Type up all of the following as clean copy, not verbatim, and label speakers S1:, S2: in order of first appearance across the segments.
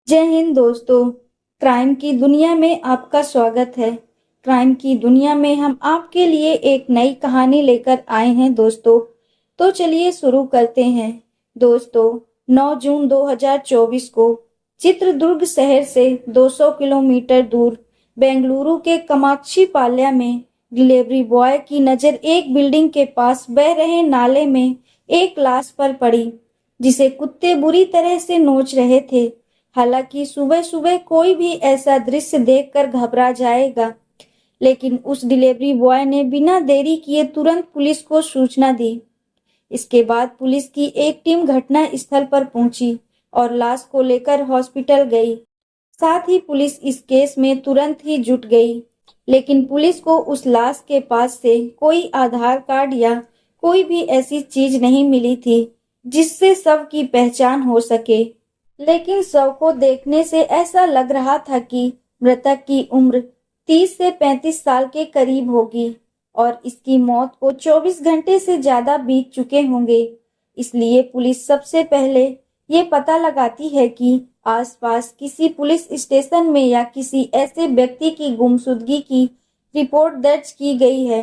S1: जय हिंद दोस्तों। क्राइम की दुनिया में आपका स्वागत है। क्राइम की दुनिया में हम आपके लिए एक नई कहानी लेकर आए हैं दोस्तों। तो चलिए शुरू करते हैं। दोस्तों, 9 जून 2024 को चित्रदुर्ग शहर से 200 किलोमीटर दूर बेंगलुरु के कामाक्षी पाल्या में डिलीवरी बॉय की नज़र एक बिल्डिंग के पास बह रहे नाले में एक लाश पर पड़ी, जिसे कुत्ते बुरी तरह से नोच रहे थे। हालांकि सुबह सुबह कोई भी ऐसा दृश्य देखकर घबरा जाएगा, लेकिन उस डिलीवरी बॉय ने बिना देरी किए तुरंत पुलिस को सूचना दी। इसके बाद पुलिस की एक टीम घटना स्थल पर पहुंची और लाश को लेकर हॉस्पिटल गई। साथ ही पुलिस इस केस में तुरंत ही जुट गई, लेकिन पुलिस को उस लाश के पास से कोई आधार कार्ड या कोई भी ऐसी चीज नहीं मिली थी जिससे शव की पहचान हो सके। लेकिन शव को देखने से ऐसा लग रहा था कि मृतक की उम्र 30 से 35 साल के करीब होगी और इसकी मौत को 24 घंटे से ज्यादा बीत चुके होंगे। इसलिए पुलिस सबसे पहले ये पता लगाती है कि आसपास किसी पुलिस स्टेशन में या किसी ऐसे व्यक्ति की गुमशुदगी की रिपोर्ट दर्ज की गई है।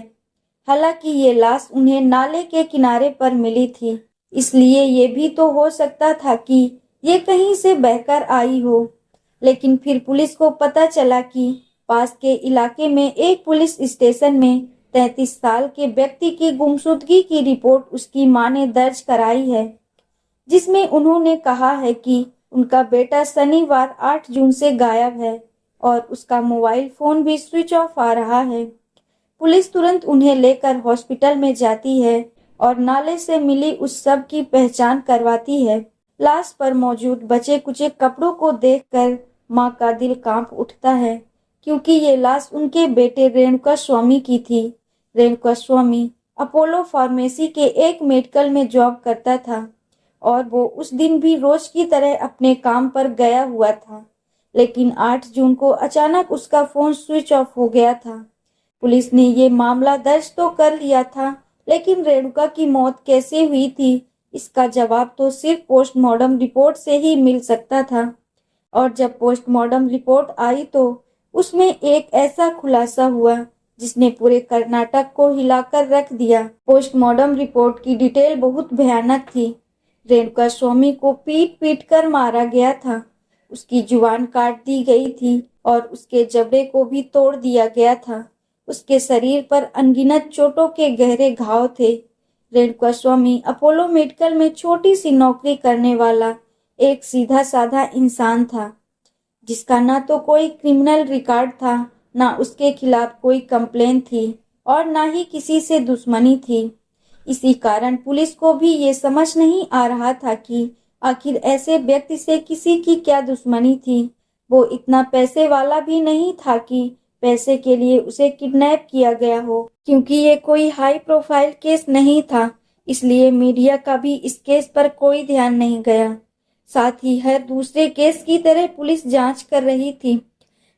S1: हालांकि ये लाश उन्हें नाले के किनारे पर मिली थी, इसलिए ये भी तो हो सकता था कि ये कहीं से बहकर आई हो। लेकिन फिर पुलिस को पता चला कि पास के इलाके में एक पुलिस स्टेशन में 33 साल के व्यक्ति की गुमशुदगी की रिपोर्ट उसकी मां ने दर्ज कराई है, जिसमें उन्होंने कहा है कि उनका बेटा शनिवार 8 जून से गायब है और उसका मोबाइल फोन भी स्विच ऑफ आ रहा है। पुलिस तुरंत उन्हें लेकर हॉस्पिटल में जाती है और नाले से मिली उस शव की पहचान करवाती है। लाश पर मौजूद बचे कुचे कपड़ों को देखकर मां का दिल कांप उठता है, क्योंकि ये लाश उनके बेटे रेणुका स्वामी की थी। रेणुका स्वामी अपोलो फार्मेसी के एक मेडिकल में जॉब करता था और वो उस दिन भी रोज की तरह अपने काम पर गया हुआ था। लेकिन 8 जून को अचानक उसका फोन स्विच ऑफ हो गया था। पुलिस ने ये मामला दर्ज तो कर लिया था, लेकिन रेणुका की मौत कैसे हुई थी, इसका जवाब तो सिर्फ पोस्टमार्टम रिपोर्ट से ही मिल सकता था। और जब पोस्टमार्टम रिपोर्ट आई तो उसमें एक ऐसा खुलासा हुआ जिसने पूरे कर्नाटक को हिलाकर रख दिया। पोस्टमार्टम रिपोर्ट की डिटेल बहुत भयानक थी। रेणुका स्वामी को पीट पीट कर मारा गया था, उसकी जुबान काट दी गई थी और उसके जबड़े को भी तोड़ दिया गया था। उसके शरीर पर अनगिनत चोटों के गहरे घाव थे। रेणुका स्वामी अपोलो मेडिकल में छोटी सी नौकरी करने वाला एक सीधा साधा इंसान था, जिसका ना तो कोई क्रिमिनल रिकॉर्ड था, ना उसके खिलाफ कोई कंप्लेन थी और ना ही किसी से दुश्मनी थी। इसी कारण पुलिस को भी ये समझ नहीं आ रहा था कि आखिर ऐसे व्यक्ति से किसी की क्या दुश्मनी थी। वो इतना पैसे वाला भी नहीं था कि पैसे के लिए उसे किडनैप किया गया हो। क्योंकि ये कोई हाई प्रोफाइल केस नहीं था, इसलिए मीडिया का भी इस केस पर कोई ध्यान नहीं गया। साथ ही हर दूसरे केस की तरह पुलिस जांच कर रही थी।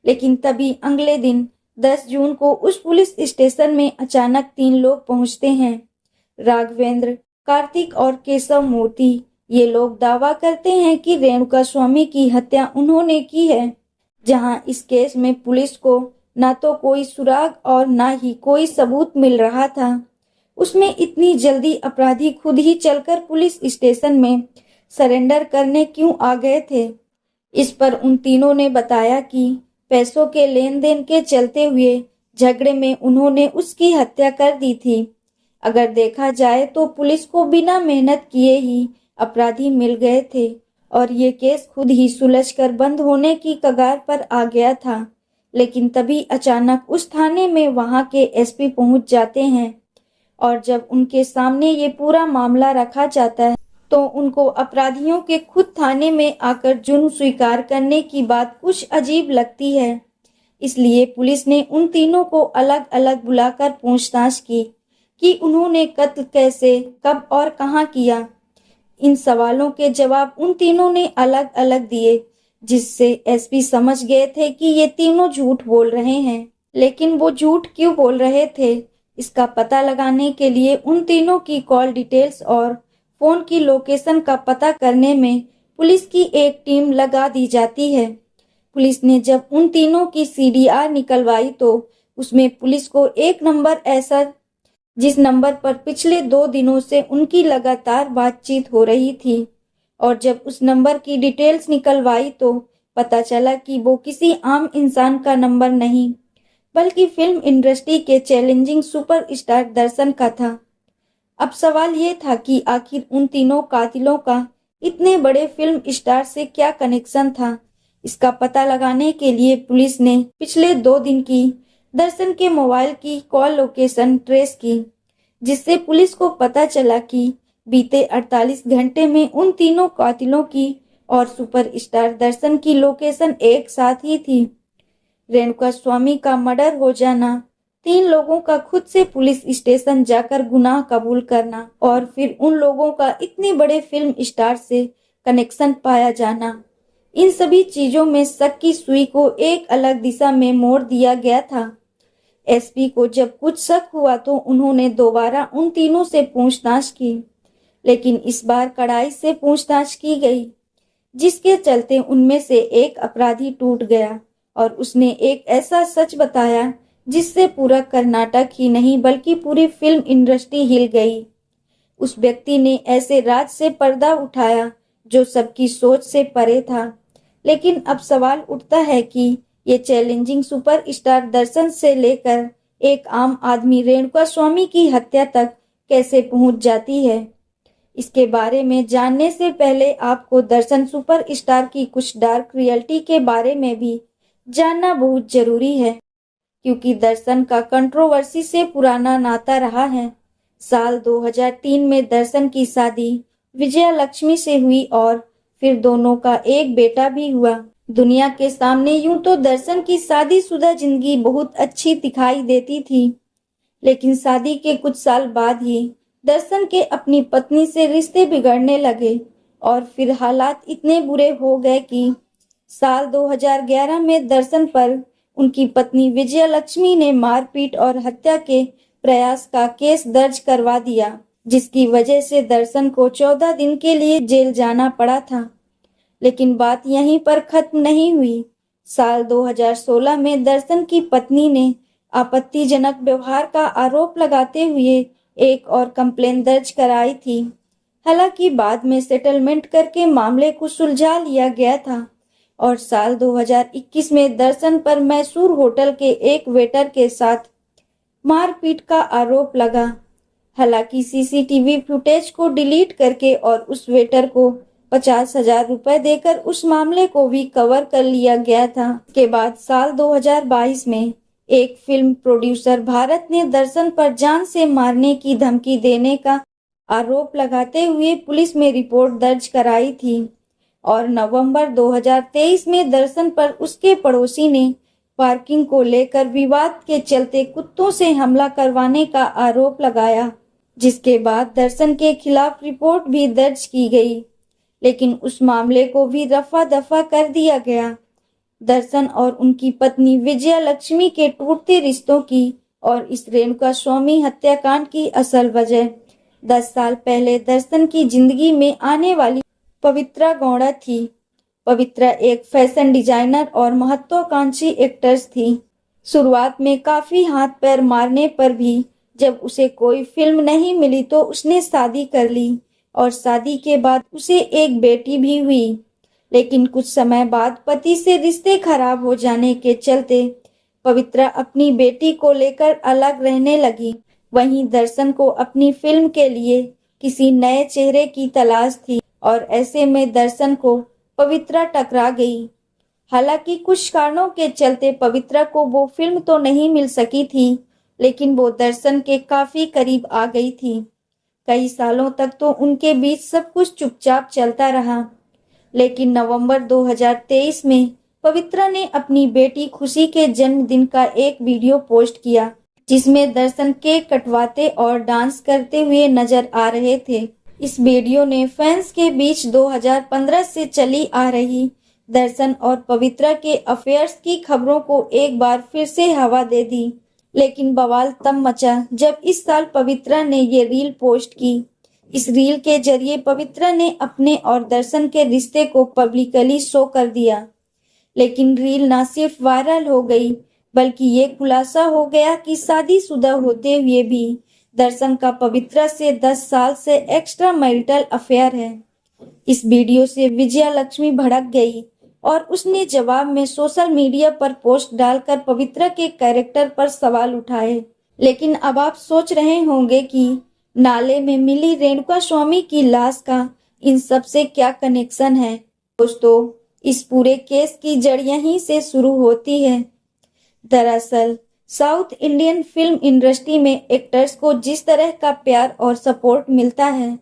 S1: लेकिन तभी अगले दिन 10 जून को उस पुलिस स्टेशन में अचानक 3 लोग पहुंचते हैं। राघवेंद्र, कार्तिक और केशव मूर्ति। ये लोग दावा करते हैं कि रेणुका स्वामी की हत्या उन्होंने की है। जहां इस केस में पुलिस को ना तो कोई सुराग और ना ही कोई सबूत मिल रहा था, उसमें इतनी जल्दी अपराधी खुद ही चलकर पुलिस स्टेशन में सरेंडर करने क्यों आ गए थे। इस पर उन तीनों ने बताया कि पैसों के लेन देन के चलते हुए झगड़े में उन्होंने उसकी हत्या कर दी थी। अगर देखा जाए तो पुलिस को बिना मेहनत किए ही अपराधी मिल गए थे और ये केस खुद ही सुलझकर बंद होने की कगार पर आ गया था। लेकिन तभी अचानक उस थाने में वहां के एसपी पहुंच जाते हैं और जब उनके सामने ये पूरा मामला रखा जाता है तो उनको अपराधियों के खुद थाने में आकर जुर्म स्वीकार करने की बात कुछ अजीब लगती है। इसलिए पुलिस ने उन तीनों को अलग अलग बुलाकर पूछताछ की कि उन्होंने कत्ल कैसे, कब और कहाँ किया। इन सवालों के जवाब उन तीनों ने अलग अलग दिए, जिससे एसपी समझ गए थे कि ये तीनों झूठ बोल रहे हैं। लेकिन वो झूठ क्यों बोल रहे थे, इसका पता लगाने के लिए उन तीनों की कॉल डिटेल्स और फोन की लोकेशन का पता करने में पुलिस की एक टीम लगा दी जाती है। पुलिस ने जब उन तीनों की सीडीआर निकलवाई तो उसमें पुलिस को एक नंबर ऐसा जिस नंबर पर पिछले 2 दिनों से उनकी लगातार बातचीत हो रही थी, और जब उस नंबर की डिटेल्स निकलवाई तो पता चला कि वो किसी आम इंसान का नंबर नहीं, बल्कि फिल्म इंडस्ट्री के चैलेंजिंग सुपरस्टार दर्शन का था। अब सवाल ये था कि आखिर उन तीनों कातिलों का इतने बड़े फिल्म स्टार से क्या कनेक्शन था। इसका पता लगाने के लिए पुलिस ने पिछले 2 दिन की दर्शन के मोबाइल की कॉल लोकेशन ट्रेस की, जिससे पुलिस को पता चला कि बीते 48 घंटे में उन तीनों कातिलों की और सुपरस्टार दर्शन की लोकेशन एक साथ ही थी। रेणुका स्वामी का मर्डर हो जाना, 3 लोगों का खुद से पुलिस स्टेशन जाकर गुनाह कबूल करना और फिर उन लोगों का इतने बड़े फिल्म स्टार से कनेक्शन पाया जाना, इन सभी चीजों में शक की सुई को एक अलग दिशा में मोड़ दिया गया था। एसपी को जब कुछ शक हुआ तो उन्होंने दोबारा उन तीनों से पूछताछ की, लेकिन इस बार कड़ाई से पूछताछ की गई, जिसके चलते उनमें से एक अपराधी टूट गया और उसने एक ऐसा सच बताया जिससे पूरा कर्नाटक ही नहीं बल्कि पूरी फिल्म इंडस्ट्री हिल गई। उस व्यक्ति ने ऐसे राज से पर्दा उठाया जो सबकी सोच से परे था। लेकिन अब सवाल उठता है कि ये चैलेंजिंग सुपरस्टार दर्शन से लेकर एक आम आदमी रेणुका स्वामी की हत्या तक कैसे पहुंच जाती है। इसके बारे में जानने से पहले आपको दर्शन सुपरस्टार की कुछ डार्क रियलिटी के बारे में भी जानना बहुत जरूरी है, क्योंकि दर्शन का कंट्रोवर्सी से पुराना नाता रहा है। साल 2003 में दर्शन की शादी विजया लक्ष्मी से हुई और फिर दोनों का एक बेटा भी हुआ। दुनिया के सामने यूं तो दर्शन की शादीशुदा जिंदगी बहुत अच्छी दिखाई देती थी, लेकिन शादी के कुछ साल बाद ही दर्शन के अपनी पत्नी से रिश्ते बिगड़ने लगे और फिर हालात इतने बुरे हो गए कि साल 2011 में दर्शन पर उनकी पत्नी विजया लक्ष्मी ने मारपीट और हत्या के प्रयास का केस दर्ज करवा दिया, जिसकी वजह से दर्शन को 14 दिन के लिए जेल जाना पड़ा था। लेकिन बात यहीं पर खत्म नहीं हुई। साल 2016 में दर्शन की पत्नी ने आपत्तिजनक व्यवहार का आरोप लगाते हुए एक और कंप्लेन दर्ज कराई थी। हालांकि बाद में सेटलमेंट करके मामले को सुलझा लिया गया था और साल 2021 में दर्शन पर मैसूर होटल के एक वेटर के साथ मारपीट का आरोप लगा। हालांकि सीसीटीवी फुटेज को डिलीट करके और उस वेटर को 50,000 रुपए देकर उस मामले को भी कवर कर लिया गया था। के बाद साल 2022 में एक फिल्म प्रोड्यूसर भारत ने दर्शन पर जान से मारने की धमकी देने का आरोप लगाते हुए पुलिस में रिपोर्ट दर्ज कराई थी और नवंबर 2023 में दर्शन पर उसके पड़ोसी ने पार्किंग को लेकर विवाद के चलते कुत्तों से हमला करवाने का आरोप लगाया, जिसके बाद दर्शन के खिलाफ रिपोर्ट भी दर्ज की गई, लेकिन उस मामले को भी रफा दफा कर दिया गया। दर्शन और उनकी पत्नी विजया लक्ष्मी के टूटते रिश्तों की और इस रेणुका स्वामी हत्याकांड की असल वजह 10 साल पहले दर्शन की जिंदगी में आने वाली पवित्रा गौड़ा थी। पवित्रा एक फैशन डिजाइनर और महत्वाकांक्षी एक्ट्रेस थी। शुरुआत में काफी हाथ पैर मारने पर भी जब उसे कोई फिल्म नहीं मिली तो उसने शादी कर ली और शादी के बाद उसे एक बेटी भी हुई। लेकिन कुछ समय बाद पति से रिश्ते खराब हो जाने के चलते पवित्रा अपनी बेटी को लेकर अलग रहने लगी। वहीं दर्शन को अपनी फिल्म के लिए किसी नए चेहरे की तलाश थी और ऐसे में दर्शन को पवित्रा टकरा गई। हालांकि कुछ कारणों के चलते पवित्रा को वो फिल्म तो नहीं मिल सकी थी, लेकिन वो दर्शन के काफी करीब आ गई थी। कई सालों तक तो उनके बीच सब कुछ चुपचाप चलता रहा, लेकिन नवंबर 2023 में पवित्रा ने अपनी बेटी खुशी के जन्मदिन का एक वीडियो पोस्ट किया, जिसमें दर्शन केक कटवाते और डांस करते हुए नजर आ रहे थे। इस वीडियो ने फैंस के बीच 2015 से चली आ रही दर्शन और पवित्रा के अफेयर्स की खबरों को एक बार फिर से हवा दे दी। लेकिन बवाल तब मचा जब इस साल पवित्रा ने ये रील पोस्ट की, इस रील के जरिए पवित्रा ने अपने और दर्शन के रिश्ते को पब्लिकली शो कर दिया। लेकिन रील न सिर्फ वायरल हो गई, बल्कि ये खुलासा हो गया कि शादीशुदा होते हुए भी दर्शन का पवित्रा से 10 साल से एक्स्ट्रा मैरिटल अफेयर है। इस वीडियो से विजया लक्ष्मी भड़क गई और उसने जवाब में सोशल मीडिया पर पोस्ट डालकर पवित्रा के कैरेक्टर पर सवाल उठाए। लेकिन अब आप सोच रहे होंगे कि नाले में मिली रेणुका स्वामी की लाश का इन सब से क्या कनेक्शन है। दोस्तों, इस पूरे केस की जड़ यहीं से शुरू होती है। दरअसल साउथ इंडियन फिल्म इंडस्ट्री में एक्टर्स को जिस तरह का प्यार और सपोर्ट मिलता है,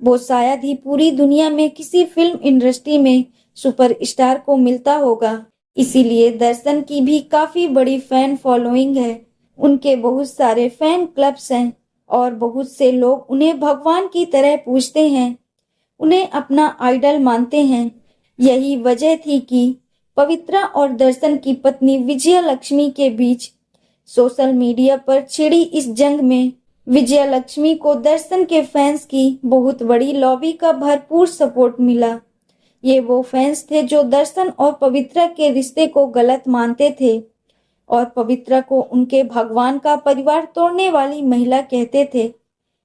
S1: वो शायद ही पूरी दुनिया में किसी फिल्म इंडस्ट्री में सुपरस्टार को मिलता होगा। इसीलिए दर्शन की भी काफी बड़ी फैन फॉलोइंग है। उनके बहुत सारे फैन क्लब्स हैं और बहुत से लोग उन्हें भगवान की तरह पूजते हैं, उन्हें अपना आइडल मानते हैं। यही वजह थी कि पवित्रा और दर्शन की पत्नी विजया लक्ष्मी के बीच सोशल मीडिया पर छिड़ी इस जंग में विजया लक्ष्मी को दर्शन के फैंस की बहुत बड़ी लॉबी का भरपूर सपोर्ट मिला। ये वो फैंस थे जो दर्शन और पवित्रा के रिश्ते को गलत मानते थे और पवित्रा को उनके भगवान का परिवार तोड़ने वाली महिला कहते थे,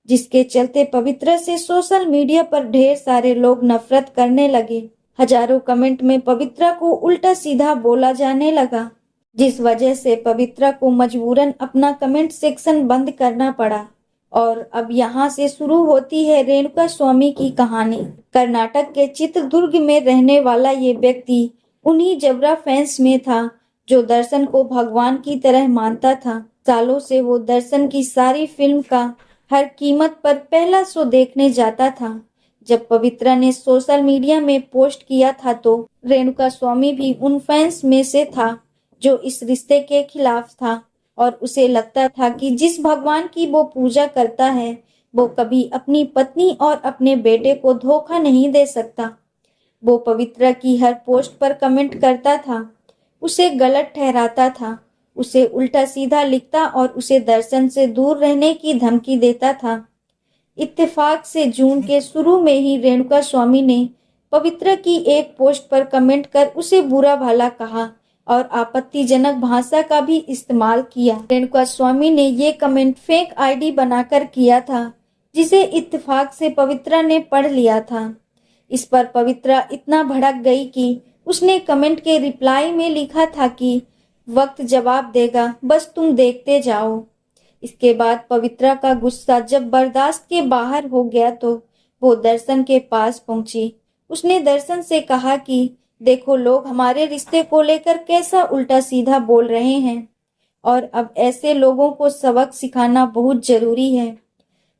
S1: जिसके चलते पवित्रा से सोशल मीडिया पर ढेर सारे लोग नफरत करने लगे। हजारों कमेंट में पवित्रा को उल्टा सीधा बोला जाने लगा, जिस वजह से पवित्रा को मजबूरन अपना कमेंट सेक्शन बंद करना पड़ा। और अब यहाँ से शुरू होती है रेणुका स्वामी की कहानी। कर्नाटक के चित्रदुर्ग में रहने वाला ये व्यक्ति उन्हीं जबरा फैंस में था जो दर्शन को भगवान की तरह मानता था। सालों से वो दर्शन की सारी फिल्म का हर कीमत पर पहला शो देखने जाता था। जब पवित्रा ने सोशल मीडिया में पोस्ट किया था तो रेणुका स्वामी भी उन फैंस में से था जो इस रिश्ते के खिलाफ था और उसे लगता था कि जिस भगवान की वो पूजा करता है वो कभी अपनी पत्नी और अपने बेटे को धोखा नहीं दे सकता। वो पवित्रा की हर पोस्ट पर कमेंट करता था, उसे गलत ठहराता था, उसे उल्टा सीधा लिखता और उसे दर्शन से दूर रहने की धमकी देता था। इत्तेफाक से जून के शुरू में ही रेणुका स्वामी ने पवित्रा की एक पोस्ट पर कमेंट कर उसे बुरा भला कहा और आपत्तिजनक भाषा का भी इस्तेमाल किया। रेणुका स्वामी ने ये कमेंट फेक आईडी बनाकर किया था, जिसे इत्तेफाक से पवित्रा ने पढ़ लिया था। इस पर पवित्रा इतना भड़क गई कि उसने कमेंट के रिप्लाई में लिखा था कि वक्त जवाब देगा, बस तुम देखते जाओ। इसके बाद पवित्रा का गुस्सा जब बर्दाश्त के बाहर हो गया तो वो दर्शन के पास पहुंची। उसने दर्शन से कहा कि देखो लोग हमारे रिश्ते को लेकर कैसा उल्टा सीधा बोल रहे हैं और अब ऐसे लोगों को सबक सिखाना बहुत जरूरी है।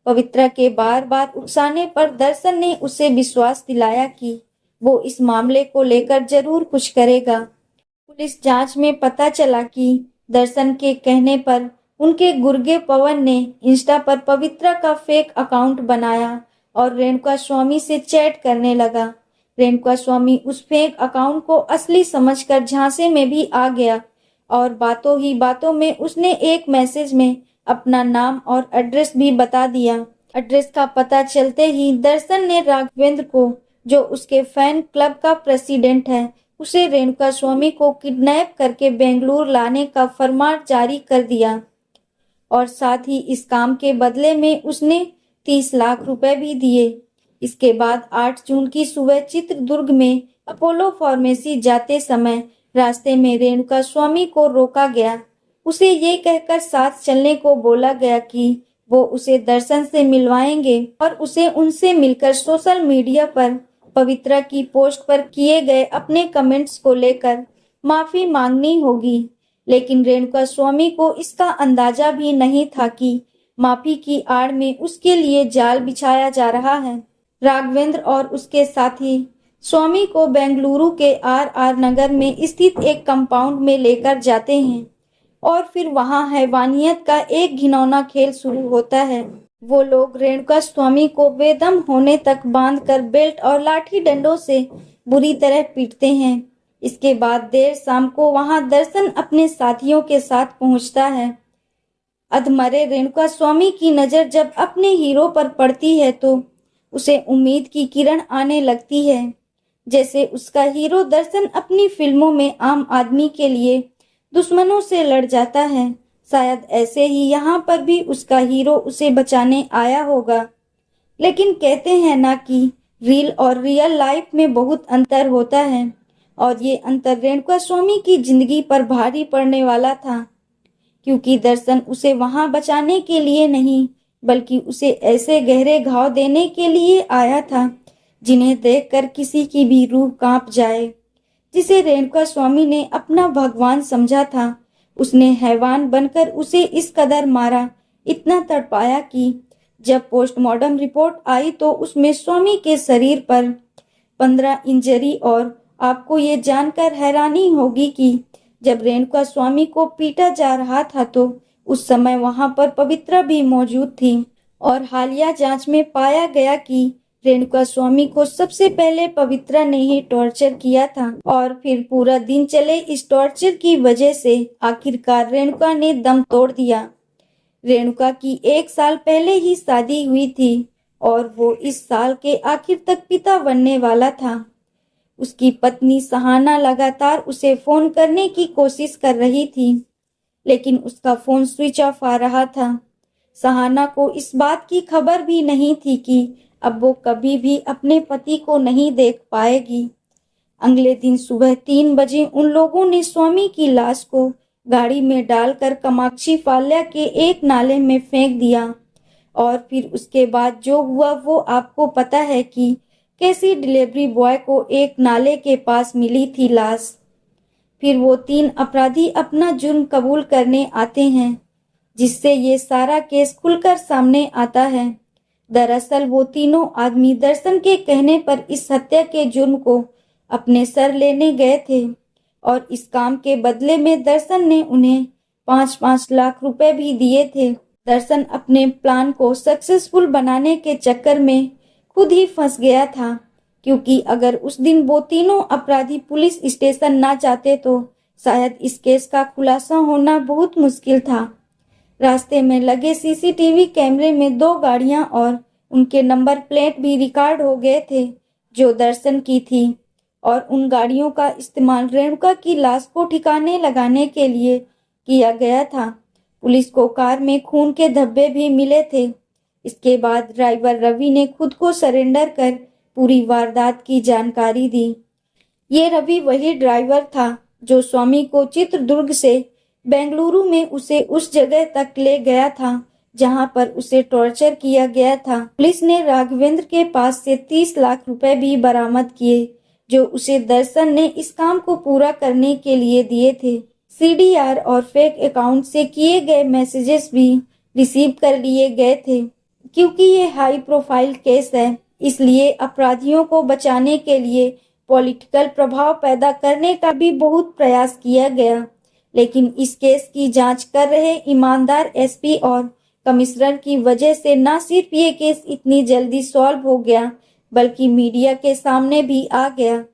S1: पवित्रा के बार बार उकसाने पर दर्शन ने उसे विश्वास दिलाया कि वो इस मामले को लेकर जरूर कुछ करेगा। पुलिस जांच में पता चला कि दर्शन के कहने पर उनके गुर्गे पवन ने इंस्टा पर पवित्रा का फेक अकाउंट बनाया और रेणुका स्वामी से चैट करने लगा। रेणुका स्वामी उस फेक अकाउंट को असली समझकर झांसे में भी आ गया और बातों ही बातों में उसने एक मैसेज में अपना नाम और एड्रेस भी बता दिया। एड्रेस का पता चलते ही दर्शन ने राघवेंद्र को, जो उसके फैन क्लब का प्रेसिडेंट है, उसे रेणुका स्वामी को किडनैप करके बेंगलुरु लाने का फरमान जारी कर दिया और साथ ही इस काम के बदले में उसने 30 लाख रुपए भी दिए। इसके बाद 8 जून की सुबह चित्रदुर्ग में अपोलो फार्मेसी जाते समय रास्ते में रेणुका स्वामी को रोका गया। उसे ये कहकर साथ चलने को बोला गया कि वो उसे दर्शन से मिलवाएंगे और उसे उनसे मिलकर सोशल मीडिया पर पवित्रा की पोस्ट पर किए गए अपने कमेंट्स को लेकर माफी मांगनी होगी। लेकिन रेणुका स्वामी को इसका अंदाजा भी नहीं था कि माफी की आड़ में उसके लिए जाल बिछाया जा रहा है। राघवेंद्र और उसके साथी स्वामी को बेंगलुरु के आर नगर में स्थित एक कंपाउंड में लेकर जाते हैं और फिर वहां हैवानियत का एक घिनौना खेल शुरू होता है। वो लोग रेणुका स्वामी को बेदम होने तक बांधकर बेल्ट और लाठी डंडों से बुरी तरह पीटते हैं। इसके बाद देर शाम को वहां दर्शन अपने साथियों के साथ पहुंचता है। अधमरे रेणुका स्वामी की नजर जब अपने हीरो पर पड़ती है तो उसे उम्मीद की किरण आने लगती है। जैसे उसका हीरो दर्शन अपनी फिल्मों में आम आदमी के लिए दुश्मनों से लड़ जाता है, शायद ऐसे ही यहाँ पर भी उसका हीरो उसे बचाने आया होगा। लेकिन कहते हैं ना कि रील और रियल लाइफ में बहुत अंतर होता है, और ये अंतर रेणुका स्वामी की जिंदगी पर भारी पड़ने वाला था, क्योंकि दर्शन उसे वहां बचाने के लिए नहीं, बल्कि उसे ऐसे गहरे घाव देने के लिए आया था जिन्हें देखकर किसी की भी रूह कांप जाए। जिसे रेणुका स्वामी ने अपना भगवान समझा था, उसने हैवान बनकर उसे इस कदर मारा, इतना तड़पाया कि जब पोस्टमार्टम रिपोर्ट आई तो उसमें स्वामी के शरीर पर 15 इंजरी। और आपको ये जानकर हैरानी होगी कि जब रेणुका स्वामी को पीटा जा रहा था तो उस समय वहां पर पवित्रा भी मौजूद थी, और हालिया जांच में पाया गया कि रेणुका स्वामी को सबसे पहले पवित्रा ने ही टॉर्चर किया था, और फिर पूरा दिन चले इस टॉर्चर की वजह से आखिरकार रेणुका ने दम तोड़ दिया। रेणुका की 1 साल पहले ही शादी हुई थी और वो इस साल के आखिर तक पिता बनने वाला था। उसकी पत्नी सहाना लगातार उसे फोन करने की कोशिश कर रही थी, लेकिन उसका फोन स्विच ऑफ आ रहा था। सहाना को इस बात की खबर भी नहीं थी कि अब वो कभी भी अपने पति को नहीं देख पाएगी। अगले दिन सुबह 3 बजे उन लोगों ने स्वामी की लाश को गाड़ी में डालकर कामाक्षी फाल्या के एक नाले में फेंक दिया। और फिर उसके बाद जो हुआ वो आपको पता है कि कैसी डिलीवरी बॉय को एक नाले के पास मिली थी लाश। फिर वो 3 अपराधी अपना जुर्म कबूल करने आते हैं, जिससे ये सारा केस खुलकर सामने आता है। दरअसल वो तीनों आदमी दर्शन के कहने पर इस हत्या के जुर्म को अपने सर लेने गए थे, और इस काम के बदले में दर्शन ने उन्हें 5-5 लाख रुपए भी दिए थे। दर्शन अपने प्लान को सक्सेसफुल बनाने के चक्कर में खुद ही फंस गया था, क्योंकि अगर उस दिन वो तीनों अपराधी पुलिस स्टेशन ना जाते तो शायद इस केस का खुलासा होना बहुत मुश्किल था। रास्ते में लगे सीसीटीवी कैमरे में 2 गाड़ियां और उनके नंबर प्लेट भी रिकॉर्ड हो गए थे जो दर्शन की थी, और उन गाड़ियों का इस्तेमाल रेणुका की लाश को ठिकाने लगाने के लिए किया गया था। पुलिस को कार में खून के धब्बे भी मिले थे। इसके बाद ड्राइवर रवि ने खुद को सरेंडर कर पूरी वारदात की जानकारी दी। ये रवि वही ड्राइवर था जो स्वामी को चित्रदुर्ग से बेंगलुरु में उसे उस जगह तक ले गया था जहां पर उसे टॉर्चर किया गया था। पुलिस ने राघवेंद्र के पास से 30 लाख रुपए भी बरामद किए, जो उसे दर्शन ने इस काम को पूरा करने के लिए दिए थे। सीडीआर और फेक अकाउंट से किए गए मैसेजेस भी रिसीव कर लिए गए थे। क्योंकि ये हाई प्रोफाइल केस है, इसलिए अपराधियों को बचाने के लिए पॉलिटिकल प्रभाव पैदा करने का भी बहुत प्रयास किया गया। लेकिन इस केस की जांच कर रहे ईमानदार एसपी और कमिश्नर की वजह से न सिर्फ ये केस इतनी जल्दी सॉल्व हो गया, बल्कि मीडिया के सामने भी आ गया।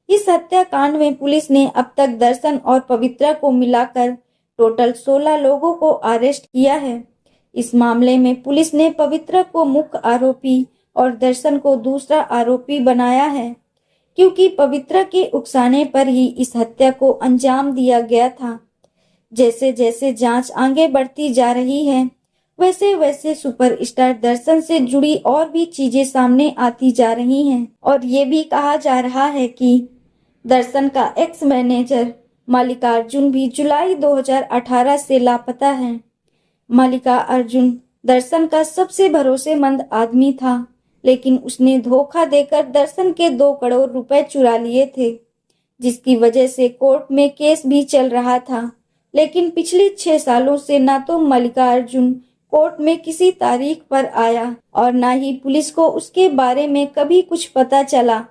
S1: इस हत्याकांड में पुलिस ने अब तक दर्शन और पवित्रा को मिलाकर टोटल 16 लोगों को अरेस्ट किया है। इस मामले में पुलिस ने पवित्रा को मुख्य आरोपी और दर्शन को दूसरा आरोपी बनाया है, क्योंकि पवित्रा के उकसाने पर ही इस हत्या को अंजाम दिया गया था। जैसे जैसे जांच आगे बढ़ती जा रही है, वैसे वैसे सुपरस्टार दर्शन से जुड़ी और भी चीजें सामने आती जा रही हैं, और ये भी कहा जा रहा है कि दर्शन का एक्स मैनेजर मल्लिकार्जुन भी जुलाई 2018 से लापता है। मल्लिकार्जुन दर्शन का सबसे भरोसेमंद आदमी था, लेकिन उसने धोखा देकर दर्शन के 2 करोड़ रुपए चुरा लिए थे, जिसकी वजह से कोर्ट में केस भी चल रहा था। लेकिन पिछले 6 सालों से ना तो मल्लिकार्जुन कोर्ट में किसी तारीख पर आया और ना ही पुलिस को उसके बारे में कभी कुछ पता चला।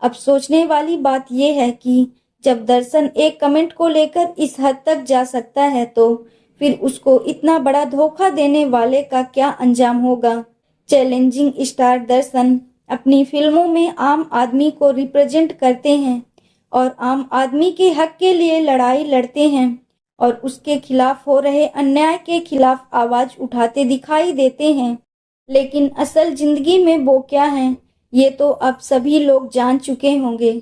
S1: अब सोचने वाली बात यह है कि जब दर्शन एक कमेंट को लेकर इस हद तक जा सकता है, तो फिर उसको इतना बड़ा धोखा देने वाले का क्या अंजाम होगा। चैलेंजिंग स्टार दर्शन अपनी फिल्मों में आम आदमी को रिप्रेजेंट करते हैं और आम आदमी के हक के लिए लड़ाई लड़ते हैं और उसके खिलाफ हो रहे अन्याय के खिलाफ आवाज उठाते दिखाई देते हैं। लेकिन असल जिंदगी में वो क्या है, ये तो अब सभी लोग जान चुके होंगे।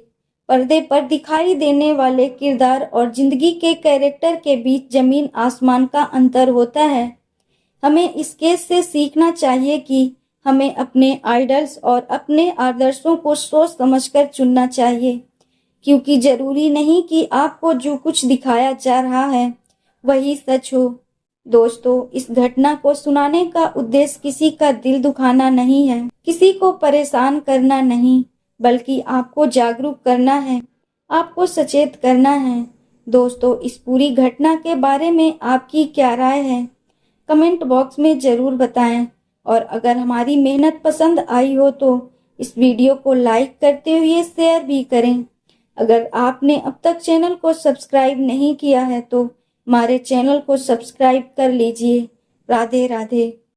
S1: पर्दे पर दिखाई देने वाले किरदार और जिंदगी के कैरेक्टर के बीच जमीन आसमान का अंतर होता है। हमें इस केस से सीखना चाहिए कि हमें अपने आइडल्स और अपने आदर्शों को सोच समझकर चुनना चाहिए, क्योंकि जरूरी नहीं कि आपको जो कुछ दिखाया जा रहा है वही सच हो। दोस्तों, इस घटना को सुनाने का उद्देश्य किसी का दिल दुखाना नहीं है, किसी को परेशान करना नहीं, बल्कि आपको जागरूक करना है, आपको सचेत करना है। दोस्तों, इस पूरी घटना के बारे में आपकी क्या राय है? कमेंट बॉक्स में ज़रूर बताएं। और अगर हमारी मेहनत पसंद आई हो तो इस वीडियो को लाइक करते हुए शेयर भी करें। अगर आपने अब तक चैनल को सब्सक्राइब नहीं किया है तो हमारे चैनल को सब्सक्राइब कर लीजिए। राधे राधे।